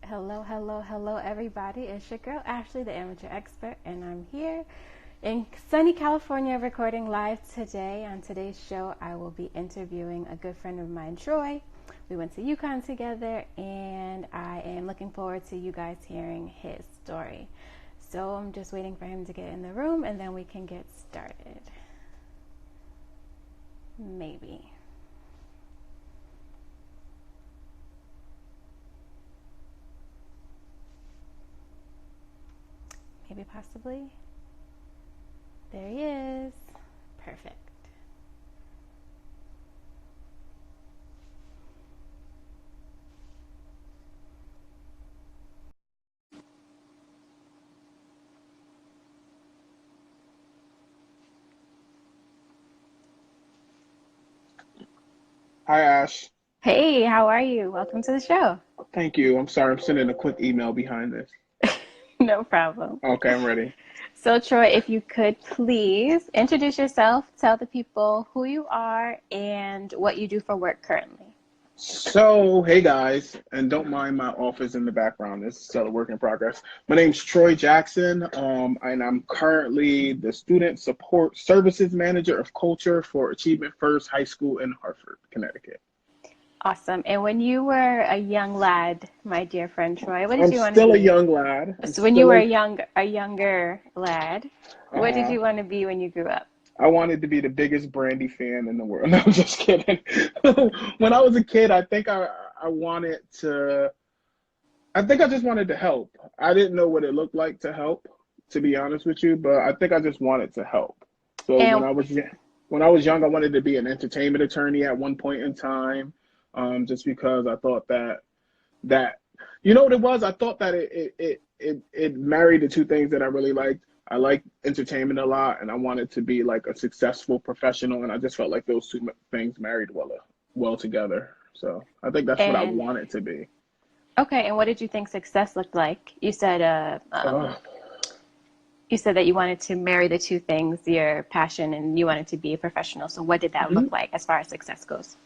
Hello, hello, hello, everybody. It's your girl, Ashley, the amateur expert, and I'm here in sunny California recording live today. On today's show, I will be interviewing a good friend of mine, Troy. We went to UConn together, and I am looking forward to you guys hearing his story. So I'm just waiting for him to get in the room, and then we can get started. Maybe. Maybe, possibly. There he is. Perfect. Hi, Ash. Hey, how are you? Welcome to the show. Thank you. I'm sorry, I'm sending a quick email behind this. No problem. Okay, I'm ready. So, Troy, if you could please introduce yourself, tell the people who you are and what you do for work currently. So, hey guys, and don't mind my office in the background. This is still a work in progress. My name's Troy Jackson, and I'm currently the Student Support Services Manager of Culture for Achievement First High School in Hartford, Connecticut. Awesome. And when you were a young lad, my dear friend Troy, what did I'm you want to still a be? young lad. I'm So when you still were a, a younger lad, what did uh, you want to be when you grew up? I wanted to be the biggest Brandy fan in the world. No, I'm just kidding. When I was a kid, I wanted to. I think I just wanted to help. I didn't know what it looked like to help, to be honest with you, but I think I just wanted to help. So And when I was young, I wanted to be an entertainment attorney at one point in time, just because I thought that you know what it was. I thought that it married the two things that I really liked. I liked entertainment a lot, and I wanted to be like a successful professional, and I just felt like those two things married well together. So I think that's what I and wanted to be. okay, and what did you think success looked like? Ugh. You said that you wanted to marry the two things, your passion and you wanted to be a professional. So what did that look like as far as success goes?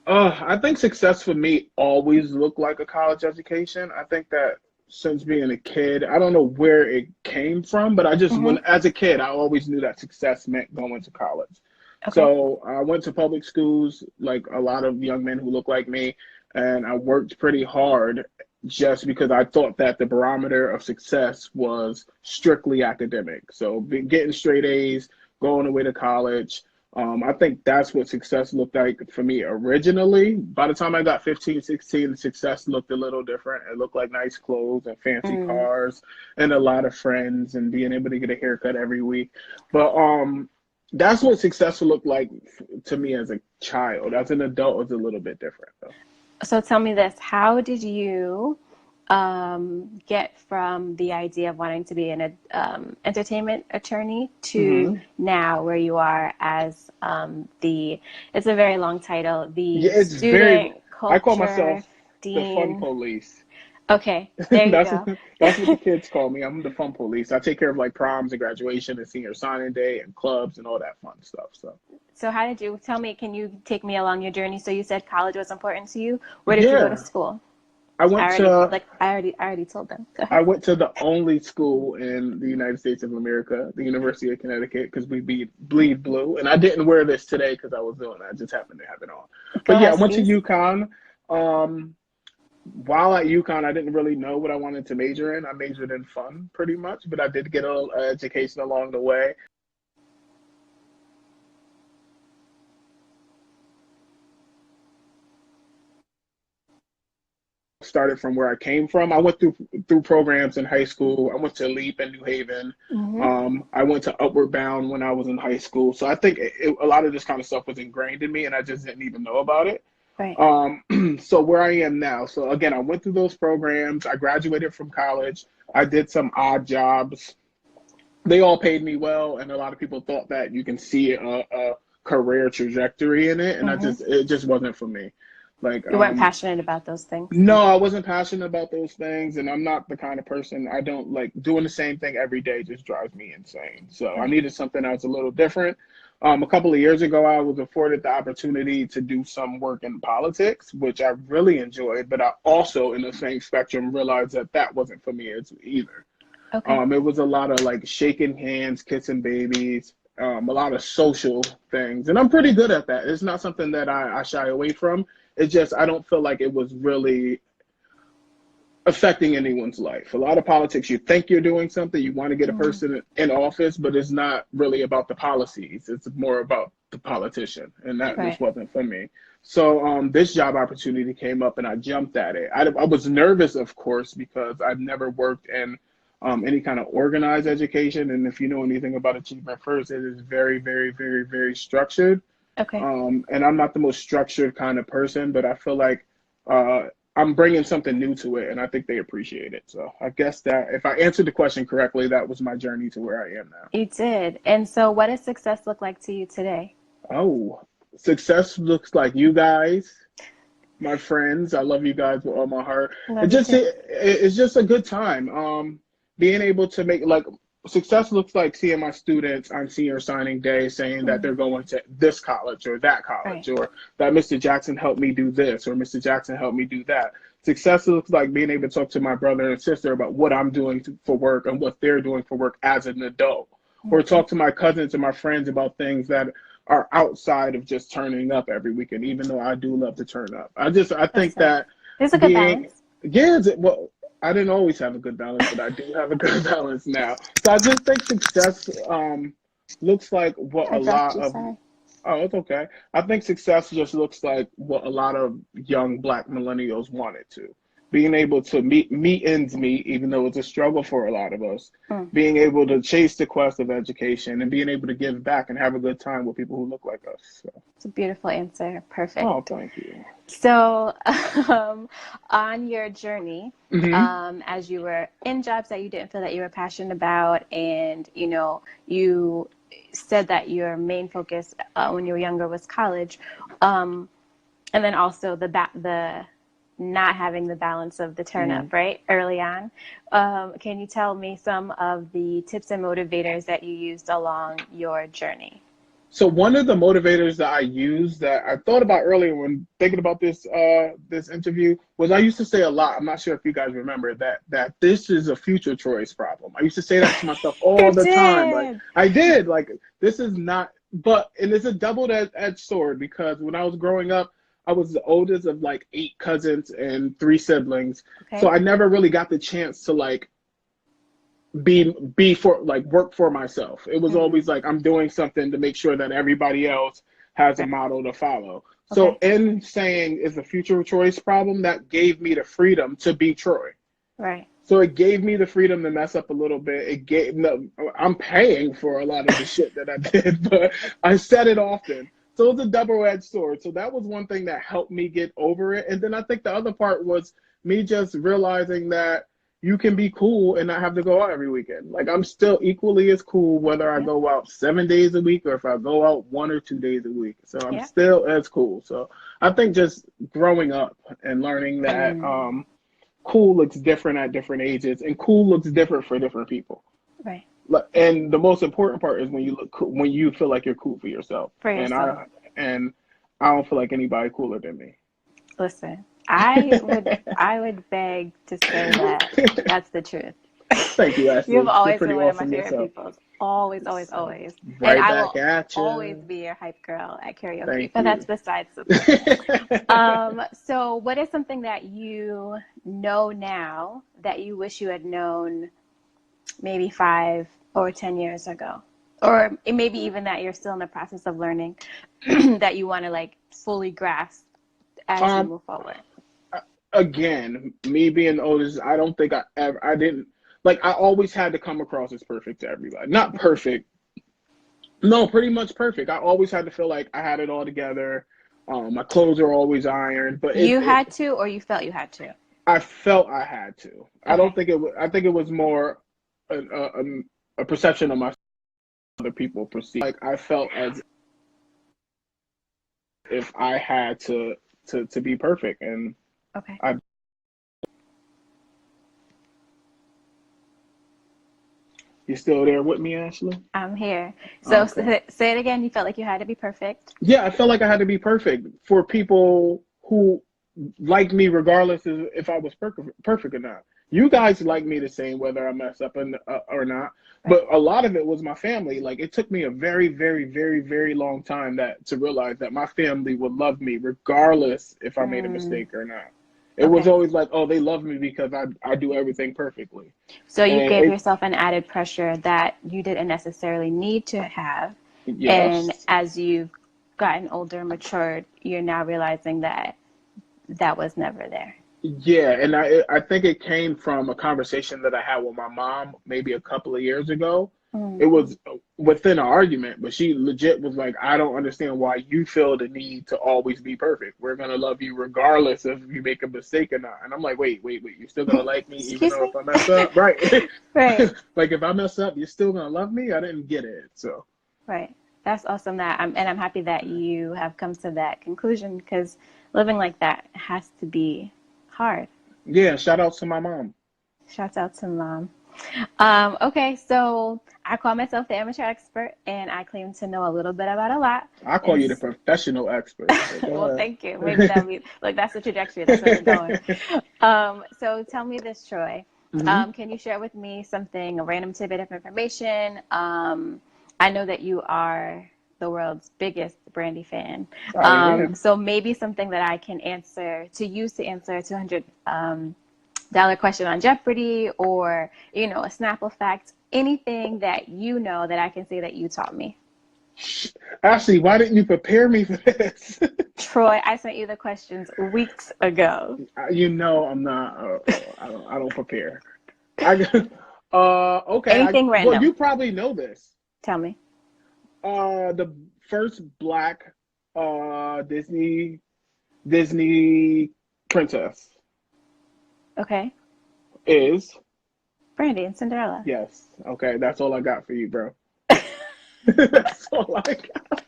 I think success for me always looked like a college education. I think that since being a kid, I don't know where it came from, but Mm-hmm. as a kid, I always knew that success meant going to college. Okay. So I went to public schools like a lot of young men who look like me, and I worked pretty hard just because I thought that the barometer of success was strictly academic. So getting straight A's, going away to college, I think that's what success looked like for me originally. By the time I got 15, 16, the success looked a little different. It looked like nice clothes and fancy Mm. cars and a lot of friends and being able to get a haircut every week. But that's what success looked like to me as a child. As an adult, it's a little bit different though. So tell me this, how did you get from the idea of wanting to be an entertainment attorney to Hmm. now where you are as it's a very long title, the Yeah, it's very. student I call myself culture the fun dean. police. Okay, there you That's go. that's what the kids call me. I'm the fun police. I take care of like proms and graduation and senior signing day and clubs and all that fun stuff. So So how did you tell me, can you take me along your journey? So you said college was important to you. Where did you go to yeah, school? I went to I already told them. Go I ahead. went to the only school in the United States of America, the University of Connecticut, because we bleed blue. And I didn't wear this today because I was doing that. I just happened to have it on. Go But yeah, I went to Huskies. UConn. Um, while at UConn, I didn't really know what I wanted to major in. I majored in fun pretty much, but I did get a little education along the way. Started from where I came from. I went through programs in high school. I went to LEAP in New Haven. Hmm. I went to Upward Bound when I was in high school. So I think a lot of this kind of stuff was ingrained in me, and I just didn't even know about it. Right. So where I am now. So again, I went through those programs. I graduated from college. I did some odd jobs. They all paid me well, and a lot of people thought that you can see a career trajectory in it, and Hmm. it just wasn't for me. Like You weren't passionate about those things. no, I wasn't passionate about those things, and I'm not the kind of person. I don't like doing the same thing every day. Just drives me insane. So I Right. needed something that was a little different. A couple of years ago, I was afforded the opportunity to do some work in politics, which I really enjoyed, but I also, in the same spectrum, realized that that wasn't for me either. Okay. It was a lot of like shaking hands, kissing babies, a lot of social things. And I'm pretty good at that. It's not something that I shy away from. It's just I don't feel like it was really affecting anyone's life. A lot of politics, you think you're doing something, you want to get a Mm. person in office, but it's not really about the policies. It's more about the politician, and that Right. just wasn't for me. So this job opportunity came up, and I jumped at it. I was nervous, of course, because I've never worked in any kind of organized education, and if you know anything about Achievement First, it is very, very, very, very structured. Okay. And I'm not the most structured kind of person, but I feel like uh, I'm bringing something new to it, and I think they appreciate it. So I guess that if I answered the question correctly, that was my journey to where I am now. You did. And so, what does success look like to you today? Oh, success looks like you guys, my friends. I love you guys with all my heart. Love you too. It's just a good time. Being able to make like success looks like seeing my students on senior signing day saying that they're Mm. going to this college or that Right. college, or that Mr. Jackson helped me do this or Mr. Jackson helped me do that. Success looks like being able to talk to my brother and sister about what I'm doing for work and what they're doing for work as an adult, or Hmm. talk to my cousins and my friends about things that are outside of just turning up every weekend, even though I do love to turn up. I think Listen, that there's a good being, balance. yeah, well, I didn't always have a good balance, but I do have a good balance now. So I just think success looks like what I a dropped lot you, of, sorry. oh, it's okay. I think success just looks like what a lot of young black millennials want it to. Being able to meet ends meet, even though it's a struggle for a lot of us. Mm. Being able to chase the quest of education and being able to give back and have a good time with people who look like us. So, It's a beautiful answer. oh, Perfect. thank you. So, on your journey, Hmm. as you were in jobs that you didn't feel that you were passionate about, and you said that your main focus when you were younger was college, um, and then also the not having the balance of the turn Hmm. up right early on. Can you tell me some of the tips and motivators that you used along your journey? So one of the motivators that I use that I thought about earlier when thinking about this interview was I used to say a lot. I'm not sure if you guys remember that this is a future choice problem. I used to say that to myself all You the time. Like did. I did. Like this is not. But and it's a double-edged sword because when I was growing up, I was the oldest of like 8 cousins and 3 siblings. So Okay. I never really got the chance to like be for like work for myself. It was Mm. always like I'm doing something to make sure that everybody else has a Right. model to follow. So Okay. in saying is a future choice problem, that gave me the freedom to be Troy. Right. So it gave me the freedom to mess up a little bit. It gave no, I'm paying for a lot of the shit that I did, but I said it often. So it's a double-edged sword. So that was one thing that helped me get over it. And then I think the other part was me just realizing that you can be cool and not have to go out every weekend. Like I'm still equally as cool whether I Yeah. go out 7 days a week or if I go out 1 or 2 days a week. So I'm Yeah. still as cool. So I think just growing up and learning that Mm. cool looks different at different ages and cool looks different for different people. Right. And the most important part is when you look cool, when you feel like you're cool for yourself. For And yourself. I don't feel like anybody cooler than me. Listen, I would beg to say that that's the truth. Thank you, You've Ashley. You're always been pretty one of my awesome favorite yourself. people. Always, always, So, always. And right I back will at always you. be your hype girl at karaoke, Thank but that's you. besides the point. So what is something that you know now that you wish you had known maybe 5 or 10 years ago? Or maybe even that you're still in the process of learning that you want to like fully grasp as you um, move forward. Again, me being the oldest, I don't think I didn't, like, I always had to come across as perfect to everybody. Not perfect. No, pretty much perfect. I always had to feel like I had it all together. My clothes are always ironed, but You had to, or you felt you had to? I felt I had to. I don't Okay. think it was, I think it was more a perception of my other people perceive. Like I felt as if I had to be perfect, and Okay. I You still there with me, Ashley? I'm here. So Okay. say it again. You felt like you had to be perfect. Yeah, I felt like I had to be perfect for people who like me, regardless of if I was perfect or not. You guys like me the same, whether I mess up or not. Right. But a lot of it was my family. Like it took me a very, very, very, very long time that to realize that my family would love me regardless if I made a Mm, mistake or not. It was okay. always like, oh, they love me because I do everything perfectly. So you And gave it, yourself an added pressure that you didn't necessarily need to have. And yes. as you've gotten older and matured, you're now realizing that that was never there. Yeah, and I think it came from a conversation that I had with my mom maybe a couple of years ago. It Mm, was within an argument, but she legit was like, "I don't understand why you feel the need to always be perfect. We're gonna love you regardless if you make a mistake or not." And I'm like, "Wait, wait, wait. You're still gonna like me even excuse though me? if I mess up, right? Right, Like if I mess up, you're still gonna love me." I didn't get it, so right. That's awesome and I'm happy that you have come to that conclusion because living like that has to be hard. yeah. Shout out to my mom. Shouts out to mom. Okay, so I call myself the amateur expert, and I claim to know a little bit about a lot. I call And you the professional expert. So well, go thank you. Maybe that'll be like that's the trajectory. That's where we're going. ahead. So tell me this, Troy. Hmm. Can you share with me something, a random tidbit of information? I know that you are the world's biggest Brandy fan. I am. So maybe something that I can answer to use to answer a $200 question on Jeopardy, or a Snapple fact, anything that you know that I can say that you taught me. Ashley, why didn't you prepare me for this? Troy, I sent you the questions weeks ago. You know I'm not. I don't prepare. I okay. Anything Well, random. you probably know this. Tell me. The first black Disney princess Okay. is Brandy and Cinderella. yes. Okay, that's all I got for you, bro. That's all I got.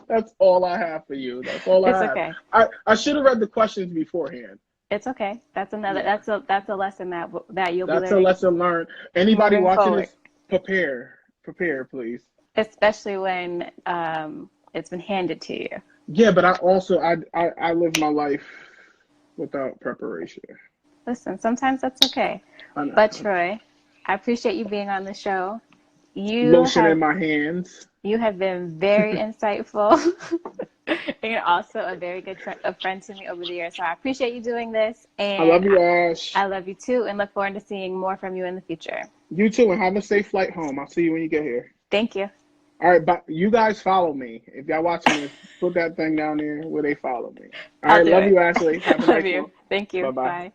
That's all I have for you. That's all It's I have. okay. I should have read the questions beforehand. It's okay. That's another. Yeah, That's a lesson that you'll be that's a learning lesson learned. Anybody moving watching forward, this, prepare, please. especially when it's been handed to you. Yeah, but I also I live my life without preparation. Listen, sometimes that's okay. I know. But Troy, I appreciate you being on the show. You Lotion in have my hands. you have been very insightful. And you're also a very good a friend to me over the years. So I appreciate you doing this, I love and you, Ash. I love you too, and look forward to seeing more from you in the future. You too, and have a safe flight home. I'll see you when you get here. Thank you. All right, but you guys follow me. If y'all watching this, put that thing down there where they follow me. All I'll right, do love it. you, Ashley. Have a Love nice you. one. Thank Bye you. bye. Bye.